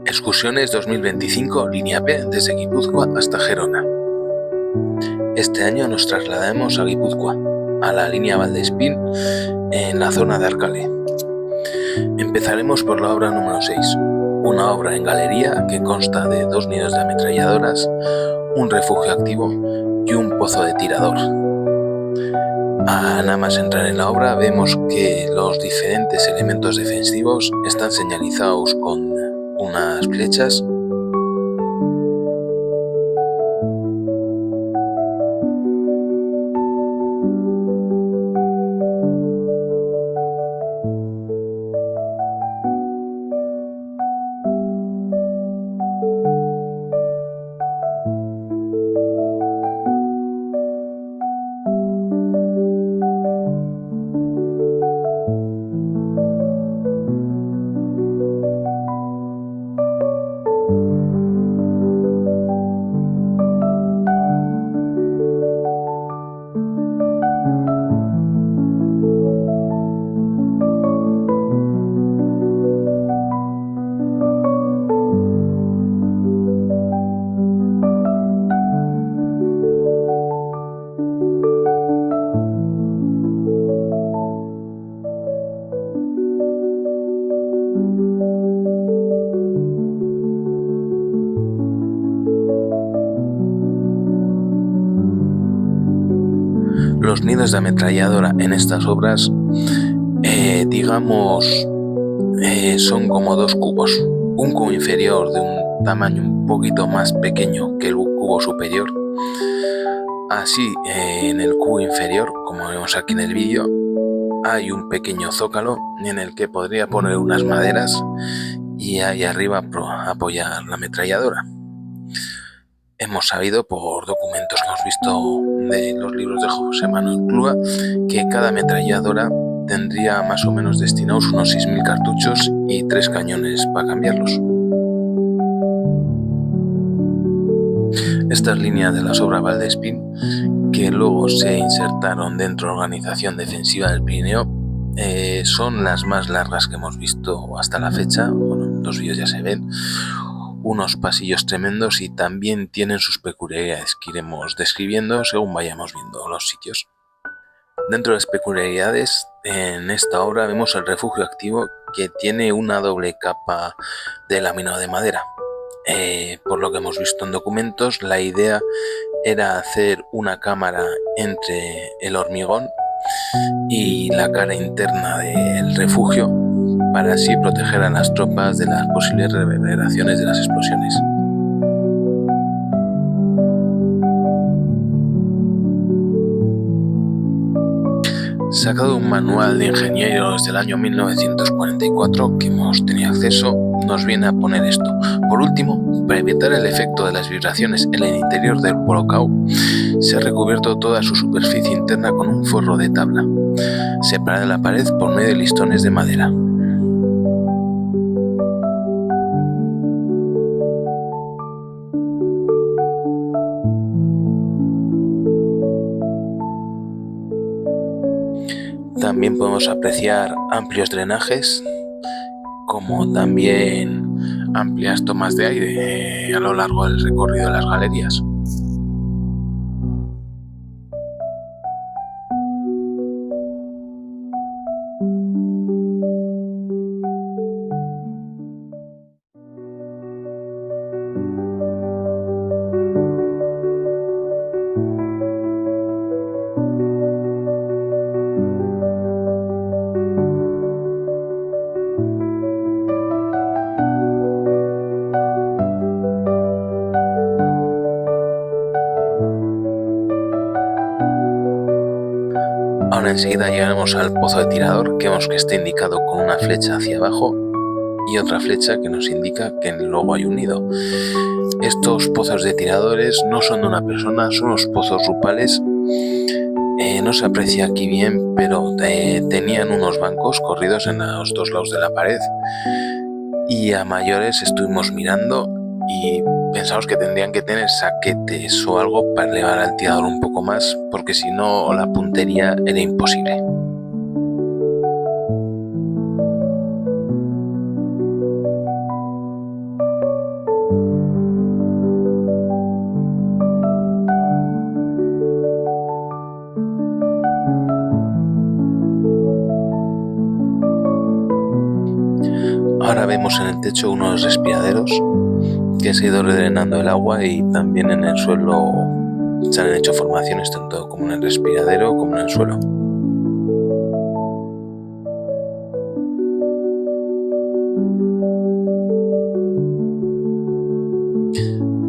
Excursiones 2025, línea B, desde Guipúzcoa hasta Gerona. Este año nos trasladaremos a Guipúzcoa, a la línea Valdespín, en la zona de Arcale. Empezaremos por la obra número 6, una obra en galería que consta de 2 nidos de ametralladoras, un refugio activo y un pozo de tirador. Nada más entrar en la obra vemos que los diferentes elementos defensivos están señalizados con unas flechas. Los nidos de ametralladora en estas obras, son como 2 cubos. Un cubo inferior de un tamaño un poquito más pequeño que el cubo superior. Así, en el cubo inferior, como vemos aquí en el vídeo, hay un pequeño zócalo en el que podría poner unas maderas y ahí arriba apoyar la ametralladora. Hemos sabido por documentos que hemos visto de los libros de José Manuel Clua que cada ametralladora tendría más o menos destinados unos 6.000 cartuchos y 3 cañones para cambiarlos. Estas líneas de las obras Valdespín, que luego se insertaron dentro de la Organización Defensiva del Pirineo, son las más largas que hemos visto hasta la fecha. Bueno, en los vídeos ya se ven unos pasillos tremendos y también tienen sus peculiaridades que iremos describiendo según vayamos viendo los sitios. Dentro de las peculiaridades, en esta obra vemos el refugio activo, que tiene una doble capa de laminado de madera. Por lo que hemos visto en documentos, la idea era hacer una cámara entre el hormigón y la cara interna del refugio, para así proteger a las tropas de las posibles reverberaciones de las explosiones. Sacado un manual de ingenieros del año 1944 que hemos tenido acceso, nos viene a poner esto. Por último, para evitar el efecto de las vibraciones en el interior del brocal, se ha recubierto toda su superficie interna con un forro de tabla, separada de la pared por medio de listones de madera. También podemos apreciar amplios drenajes, como también amplias tomas de aire a lo largo del recorrido de las galerías. Ahora enseguida llegaremos al pozo de tirador, que vemos que está indicado con una flecha hacia abajo y otra flecha que nos indica que luego hay un nido. Estos pozos de tiradores no son de una persona, son los pozos rupales. No se aprecia aquí bien, pero tenían unos bancos corridos en los 2 lados de la pared, y a mayores estuvimos mirando y pensamos que tendrían que tener saquetes o algo para elevar al tirador un poco más, porque si no la puntería era imposible. vemos en el techo unos respiraderos que se ha ido redrenando el agua, y también en el suelo se han hecho formaciones tanto como en el respiradero como en el suelo.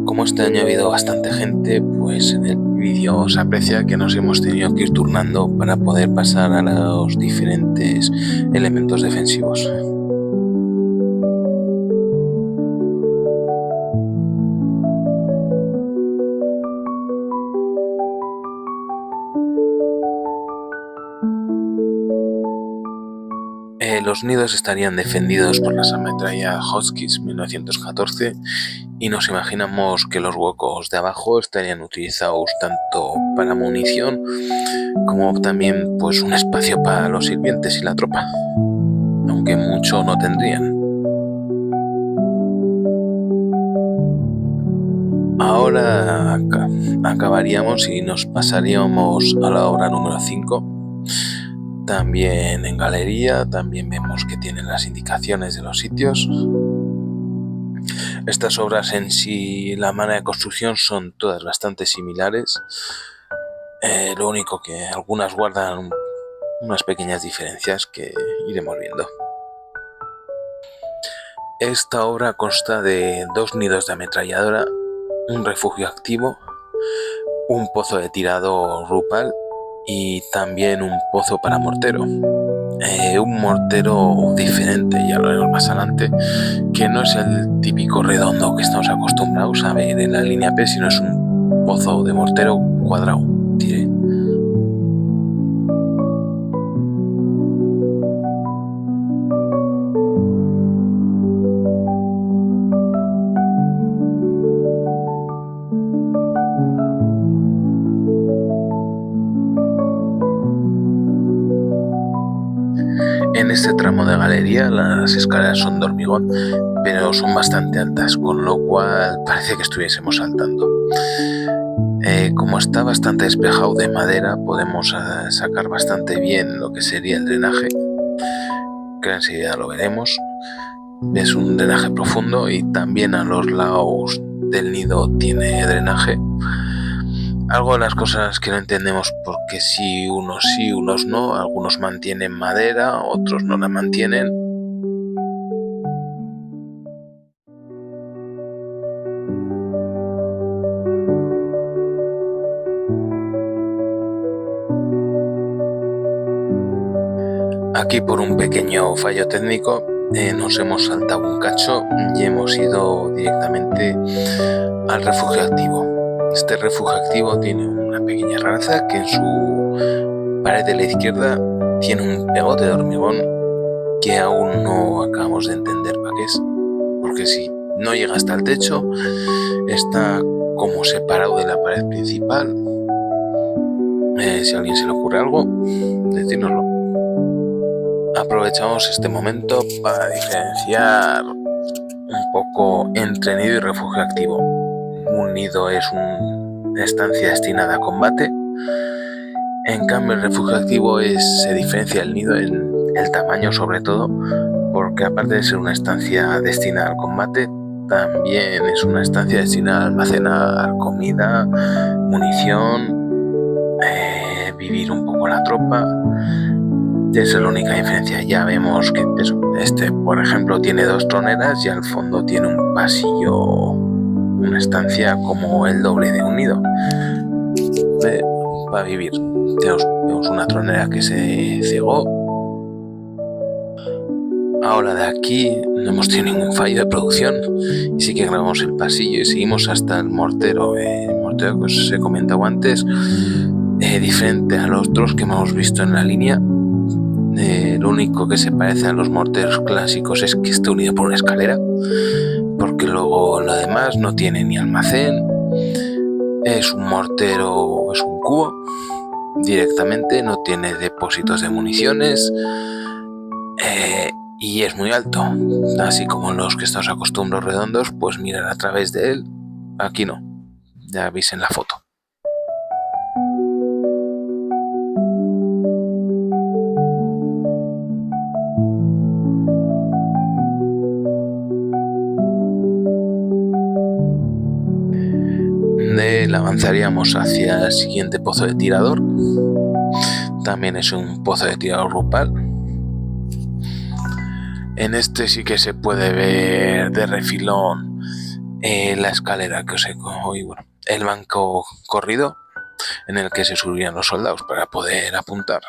Como este año ha habido bastante gente, pues en el vídeo se aprecia que nos hemos tenido que ir turnando para poder pasar a los diferentes elementos defensivos. Los nidos estarían defendidos por las ametralladoras Hotchkiss 1914, y nos imaginamos que los huecos de abajo estarían utilizados tanto para munición como también pues un espacio para los sirvientes y la tropa, aunque mucho no tendrían. Ahora acabaríamos y nos pasaríamos a la obra número 5. También en galería, también vemos que tienen las indicaciones de los sitios. Estas obras en sí, la manera de construcción son todas bastante similares. Lo único que algunas guardan unas pequeñas diferencias que iremos viendo. Esta obra consta de 2 nidos de ametralladora, un refugio activo, un pozo de tirado Rupal y también un pozo para mortero. Un mortero diferente, ya lo veremos más adelante, que no es el típico redondo que estamos acostumbrados a ver en la línea P, sino es un pozo de mortero cuadrado, diré. En este tramo de galería las escaleras son de hormigón, pero son bastante altas, con lo cual parece que estuviésemos saltando. Como está bastante despejado de madera, podemos sacar bastante bien lo que sería el drenaje, que enseguida lo veremos. Es un drenaje profundo y también a los lados del nido tiene drenaje. Algo de las cosas que no entendemos, porque sí, unos no, algunos mantienen madera, otros no la mantienen. Aquí, por un pequeño fallo técnico, nos hemos saltado un cacho y hemos ido directamente al refugio activo. Este refugio activo tiene una pequeña rareza, que en su pared de la izquierda tiene un pegote de hormigón que aún no acabamos de entender para qué es, porque si no llega hasta el techo, está como separado de la pared principal. Si a alguien se le ocurre algo, decírnoslo. Aprovechamos este momento para diferenciar un poco entre nido y refugio activo. Un nido es una estancia destinada a combate. En cambio, el refugio activo se diferencia del nido en el tamaño, sobre todo, porque aparte de ser una estancia destinada al combate, también es una estancia destinada a almacenar comida, munición, vivir un poco la tropa. Esa es la única diferencia. Ya vemos que este, por ejemplo, tiene 2 troneras y al fondo tiene un pasillo, una estancia como el doble de un nido para vivir. Tenemos una tronera que se cegó. Ahora de aquí no hemos tenido ningún fallo de producción y sí que grabamos el pasillo y seguimos hasta el mortero. El mortero que os he comentado antes, diferente a los otros que hemos visto en la línea. Lo único que se parece a los morteros clásicos es que esté unido por una escalera, porque luego lo demás no tiene ni almacén. Es un mortero, es un cubo directamente, no tiene depósitos de municiones, y es muy alto, así como los que estamos acostumbrados redondos, pues mirar a través de él. Aquí no, ya veis en la foto. de él avanzaríamos hacia el siguiente pozo de tirador. También es un pozo de tirador grupal. En este sí que se puede ver de refilón la escalera que os he bueno, el banco corrido en el que se subían los soldados para poder apuntar.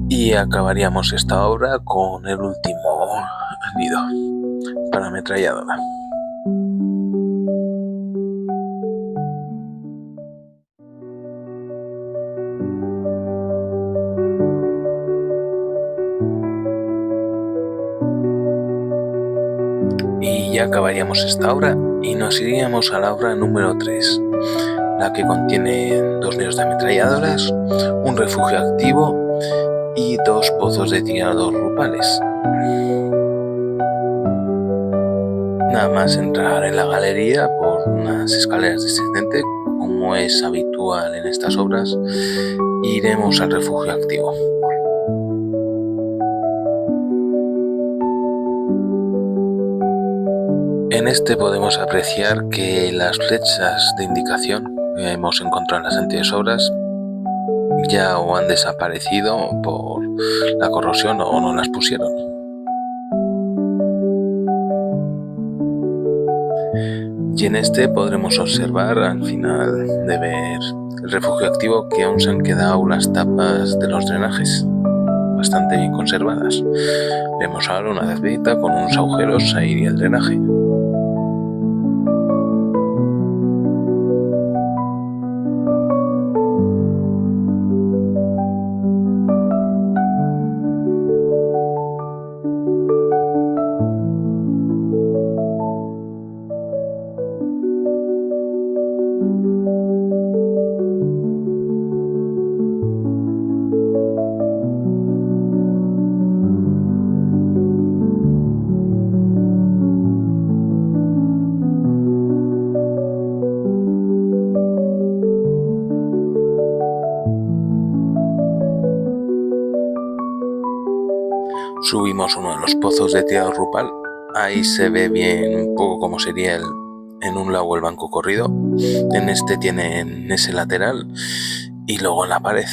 Y acabaríamos esta obra con el último nido para ametralladora. Y ya acabaríamos esta obra y nos iríamos a la obra número 3, la que contiene 2 nidos de ametralladoras, un refugio activo y 2 pozos de tirador grupales. Nada más entrar en la galería por unas escaleras descendentes, como es habitual en estas obras, iremos al refugio activo. En este podemos apreciar que las flechas de indicación que hemos encontrado en las anteriores obras ya o han desaparecido por la corrosión o no las pusieron. Y en este podremos observar al final de ver el refugio activo que aún se han quedado las tapas de los drenajes bastante bien conservadas. Vemos ahora una tacita con unos agujeros, ahí iría el drenaje. Subimos uno de los pozos de tirador grupal. Ahí se ve bien un poco cómo sería en un lado el banco corrido. En este tienen ese lateral y luego en la pared.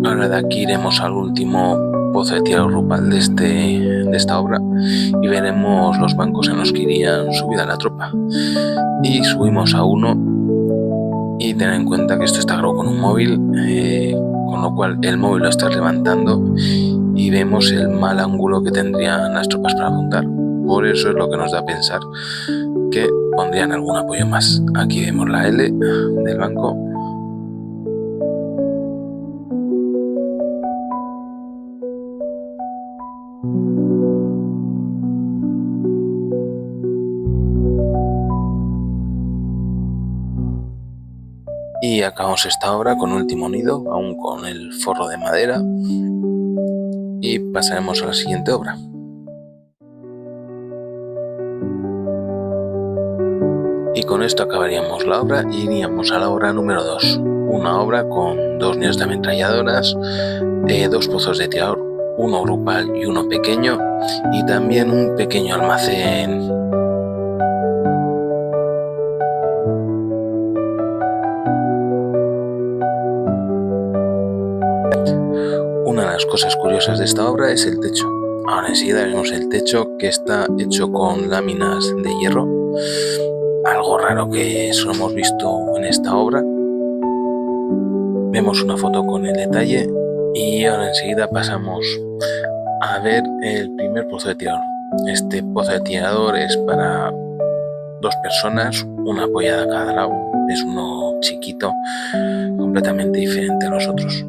Ahora de aquí iremos al último pozo de tirador grupal de de esta obra y veremos los bancos en los que irían subida la tropa. Y subimos a uno y ten en cuenta que esto está grabado con un móvil, con lo cual el móvil lo está levantando y vemos el mal ángulo que tendrían las tropas para apuntar. Por eso es lo que nos da a pensar que pondrían algún apoyo más. Aquí vemos la L del banco. Y acabamos esta obra con último nido, aún con el forro de madera, y pasaremos a la siguiente obra. Y con esto acabaríamos la obra y iríamos a la obra número 2, una obra con 2 nidos de ametralladoras, 2 pozos de tirador, uno grupal y uno pequeño, y también un pequeño almacén. Una de las cosas curiosas de esta obra es el techo. Ahora enseguida vemos el techo, que está hecho con láminas de hierro, algo raro que solo hemos visto en esta obra. Vemos una foto con el detalle y ahora enseguida pasamos a ver el primer pozo de tirador. Este pozo de tirador es para 2 personas, una apoyada a cada lado. Es uno chiquito, completamente diferente a los otros.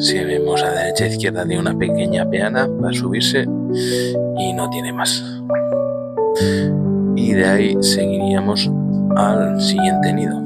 Si vemos a derecha e izquierda, tiene una pequeña peana para subirse y no tiene más. Y de ahí seguiríamos al siguiente nido.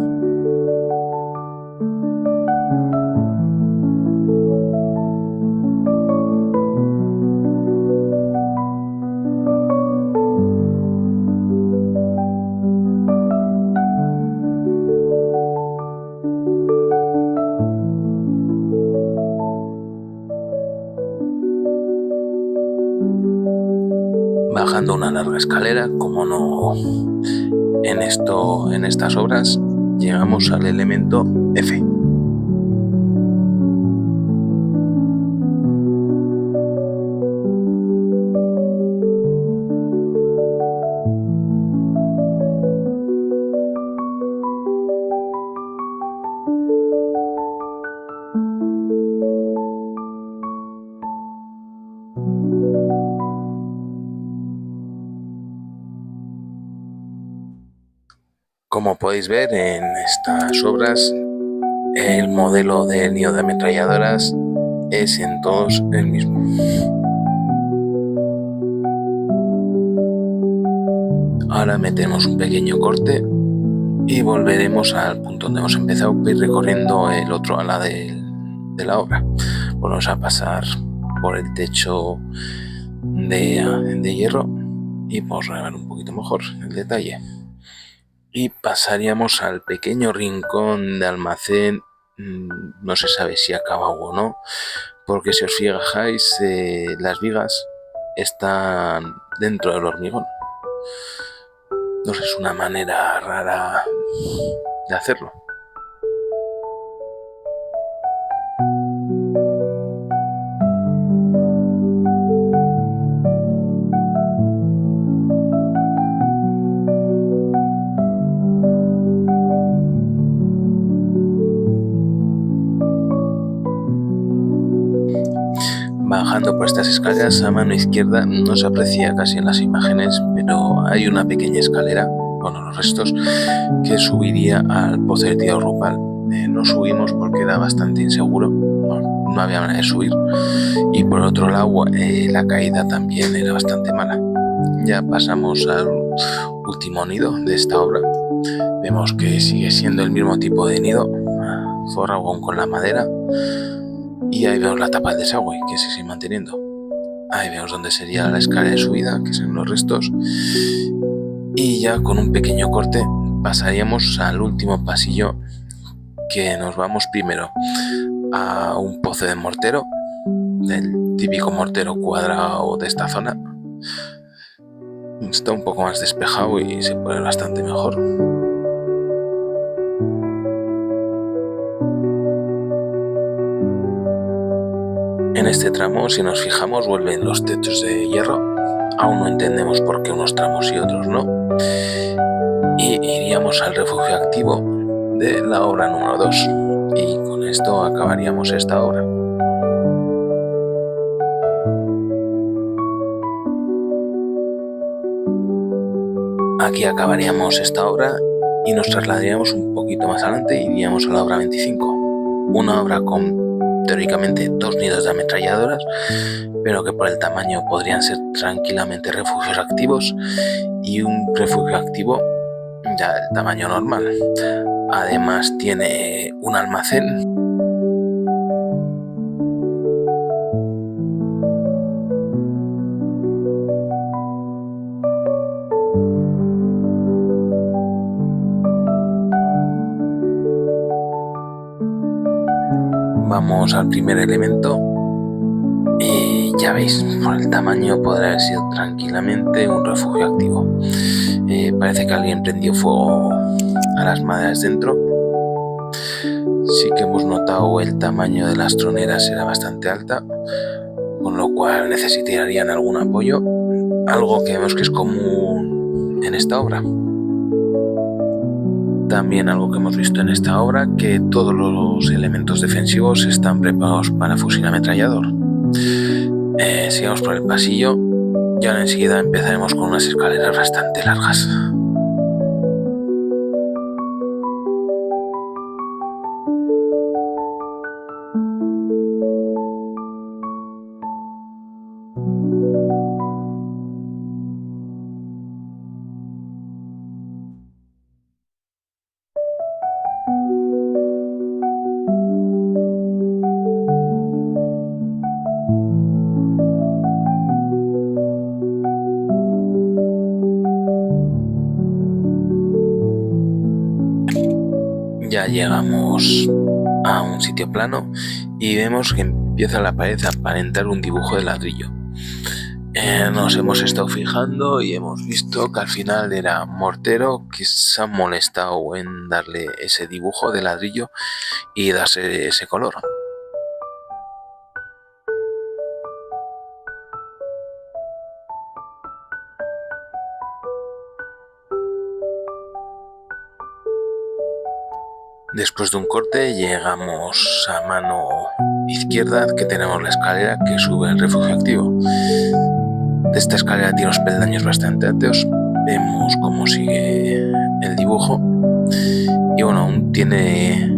Bajando una larga escalera, como no en estas obras, llegamos al elemento F. Como podéis ver en estas obras, el modelo del nido de ametralladoras es en todos el mismo. Ahora metemos un pequeño corte y volveremos al punto donde hemos empezado, ir recorriendo el otro ala de la obra. Volvemos a pasar por el techo de hierro y podemos ver un poquito mejor el detalle. Y pasaríamos al pequeño rincón de almacén. No se sabe si acabado o no, porque si os fijáis, las vigas están dentro del hormigón. No sé, es una manera rara de hacerlo. Bajando por estas escaleras, a mano izquierda no se aprecia casi en las imágenes, pero hay una pequeña escalera, bueno, los restos, que subiría al pozo de tirador grupal. No subimos porque era bastante inseguro, no había manera de subir, y por otro lado la caída también era bastante mala. Ya pasamos al último nido de esta obra. Vemos que sigue siendo el mismo tipo de nido, forrado aún con la madera. Y ahí vemos la tapa del desagüe, que se sigue manteniendo. Ahí vemos dónde sería la escalera de subida, que son los restos. Y ya con un pequeño corte pasaríamos al último pasillo, que nos vamos primero a un pozo de mortero, del típico mortero cuadrado de esta zona. Está un poco más despejado y se puede ver bastante mejor. En este tramo, si nos fijamos, vuelven los techos de hierro aún no entendemos por qué unos tramos y otros no, y iríamos al refugio activo de la obra número 2, y con esto acabaríamos esta obra. Aquí acabaríamos esta obra y nos trasladaríamos un poquito más adelante y iríamos a la obra 25, una obra con teóricamente 2 nidos de ametralladoras, pero que por el tamaño podrían ser tranquilamente refugios activos, y un refugio activo ya del tamaño normal. Además tiene un almacén. Vamos al primer elemento y ya veis, por el tamaño podría haber sido tranquilamente un refugio activo. Parece que alguien prendió fuego a las maderas dentro. Sí que hemos notado el tamaño de las troneras era bastante alta, con lo cual necesitarían algún apoyo, algo que vemos que es común en esta obra. También algo que hemos visto en esta obra, que todos los elementos defensivos están preparados para fusil ametrallador. Sigamos por el pasillo y ahora enseguida empezaremos con unas escaleras bastante largas. Ya llegamos a un sitio plano y vemos que empieza la pared a aparentar un dibujo de ladrillo. Nos hemos estado fijando y hemos visto que al final era mortero, que se ha molestado en darle ese dibujo de ladrillo y darse ese color. Después de un corte llegamos a mano izquierda, que tenemos la escalera que sube al refugio activo. Esta escalera tiene unos peldaños bastante altos, vemos cómo sigue el dibujo y bueno, aún tiene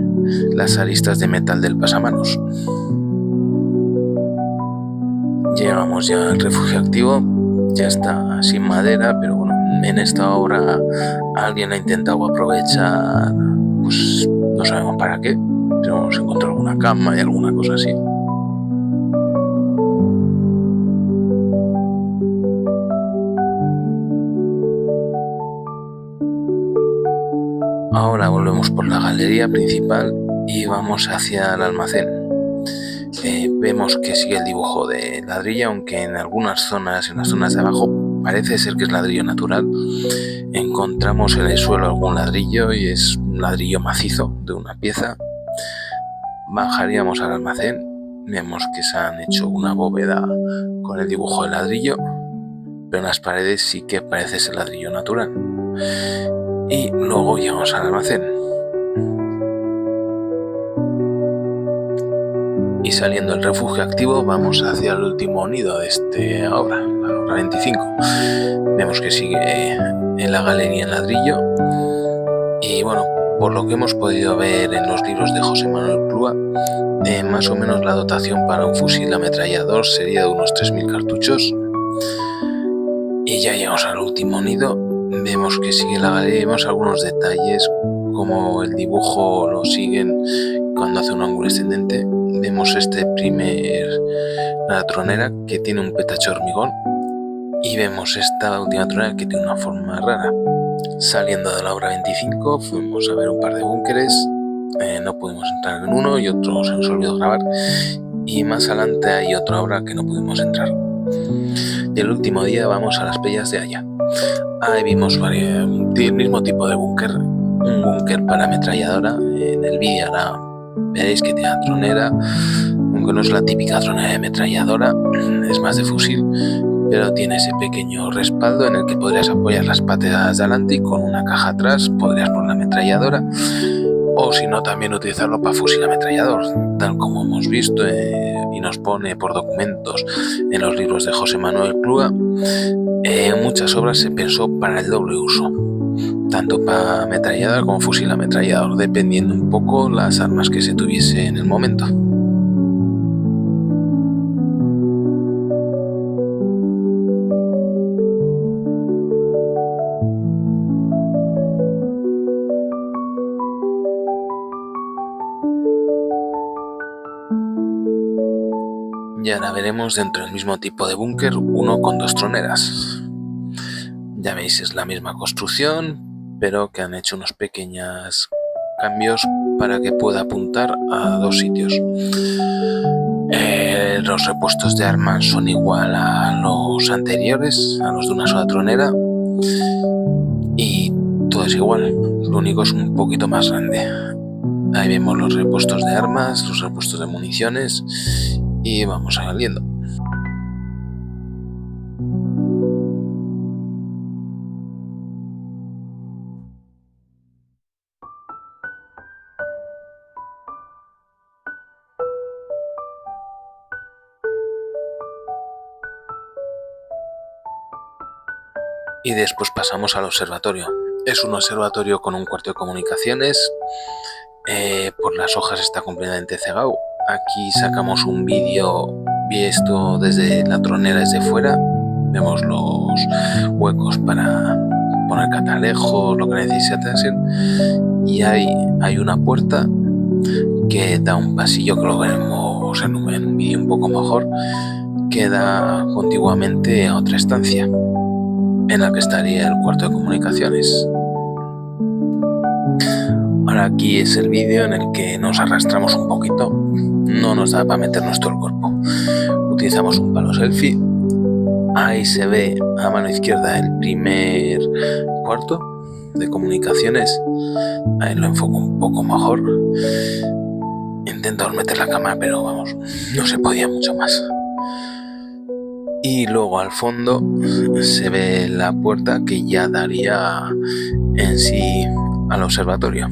las aristas de metal del pasamanos. Llegamos ya al refugio activo, ya está sin madera, pero bueno, en esta obra alguien ha intentado aprovechar, pues no sabemos para qué, pero hemos encontrado alguna cama y alguna cosa así. Ahora volvemos por la galería principal y vamos hacia el almacén. Vemos que sigue el dibujo de ladrillo, aunque en algunas zonas, en las zonas de abajo, parece ser que es ladrillo natural. Encontramos en el suelo algún ladrillo y es un ladrillo macizo de una pieza. Bajaríamos al almacén, vemos que se han hecho una bóveda con el dibujo de ladrillo, pero en las paredes sí que parece ser ladrillo natural. Y luego llegamos al almacén. Y saliendo del refugio activo vamos hacia el último nido de esta obra, la obra 25. Vemos que sigue en la galería en ladrillo y bueno, por lo que hemos podido ver en los libros de José Manuel Clua, más o menos la dotación para un fusil ametrallador sería de unos 3.000 cartuchos. Y ya llegamos al último nido, vemos que sigue la galería y vemos algunos detalles como el dibujo lo siguen cuando hace un ángulo ascendente. Vemos la tronera que tiene un petacho de hormigón y vemos esta última tronera que tiene una forma rara. Saliendo de la obra 25 fuimos a ver un par de búnkeres, no pudimos entrar en uno y otro se nos olvidó grabar, y más adelante hay otra obra que no pudimos entrar. Y el último día vamos a las Pellas de Haya. Ahí vimos el mismo tipo de búnker, un búnker para ametralladora. En el vídeo ahora veréis que tiene tronera, aunque no es la típica tronera de ametralladora, es más de fusil, pero tiene ese pequeño respaldo en el que podrías apoyar las patas de adelante y con una caja atrás podrías poner la ametralladora, o si no también utilizarlo para fusil ametrallador, tal como hemos visto y nos pone por documentos en los libros de José Manuel Clua. En muchas obras se pensó para el doble uso, tanto para ametralladora como fusil ametrallador, dependiendo un poco las armas que se tuviese en el momento. Y ahora veremos dentro del mismo tipo de búnker uno con 2 troneras. Ya veis, es la misma construcción, pero que han hecho unos pequeños cambios para que pueda apuntar a 2 sitios. Los repuestos de armas son igual a los anteriores, a los de una sola tronera, y todo es igual, lo único es un poquito más grande. Ahí vemos los repuestos de armas, los repuestos de municiones, y vamos saliendo. Y después pasamos al observatorio. Es un observatorio con un cuarto de comunicaciones. Por las hojas está completamente cegado. Aquí sacamos un vídeo visto desde la tronera, desde fuera. Vemos los huecos para poner catalejos, lo que necesiten. Y hay una puerta que da un pasillo, que lo veremos en un vídeo un poco mejor, que da contiguamente a otra estancia en la que estaría el cuarto de comunicaciones. Ahora aquí es el vídeo en el que nos arrastramos un poquito, no nos da para meternos todo el cuerpo. Utilizamos un palo selfie. Ahí se ve a mano izquierda el primer cuarto de comunicaciones. Ahí lo enfoco un poco mejor. Intento meter la cámara, pero vamos, no se podía mucho más. Y luego al fondo se ve la puerta que ya daría en sí al observatorio.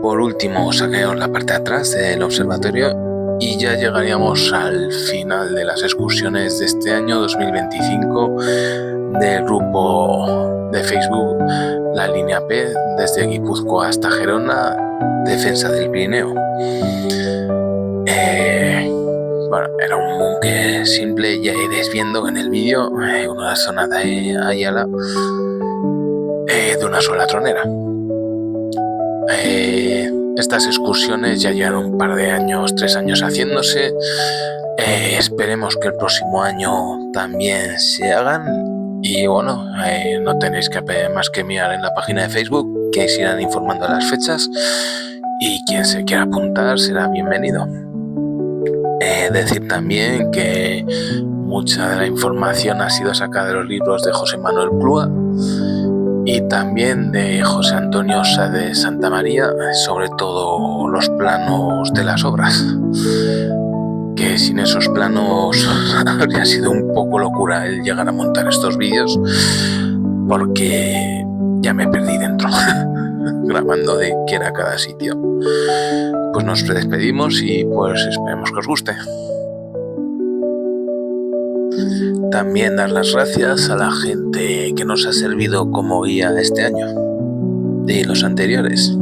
Por último saquemos la parte de atrás del observatorio y ya llegaríamos al final de las excursiones de este año 2025 del grupo de Facebook La Línea P, desde Guipúzcoa hasta Gerona, Defensa del Pirineo. Bueno, era un búnker simple, ya iréis viendo en el vídeo, una zona de Ayala, de una sola tronera. Estas excursiones ya llevan un par de años, 3 años haciéndose. Esperemos que el próximo año también se hagan. Y bueno, no tenéis más que mirar en la página de Facebook, que se irán informando de las fechas. Y quien se quiera apuntar será bienvenido. Decir también que mucha de la información ha sido sacada de los libros de José Manuel Clua y también de José Antonio Sá de Santa María, sobre todo los planos de las obras, que sin esos planos habría sido un poco locura el llegar a montar estos vídeos, porque ya me perdí dentro grabando de qué era cada sitio. Pues nos despedimos y pues esperemos que os guste. También dar las gracias a la gente que nos ha servido como guía este año y los anteriores.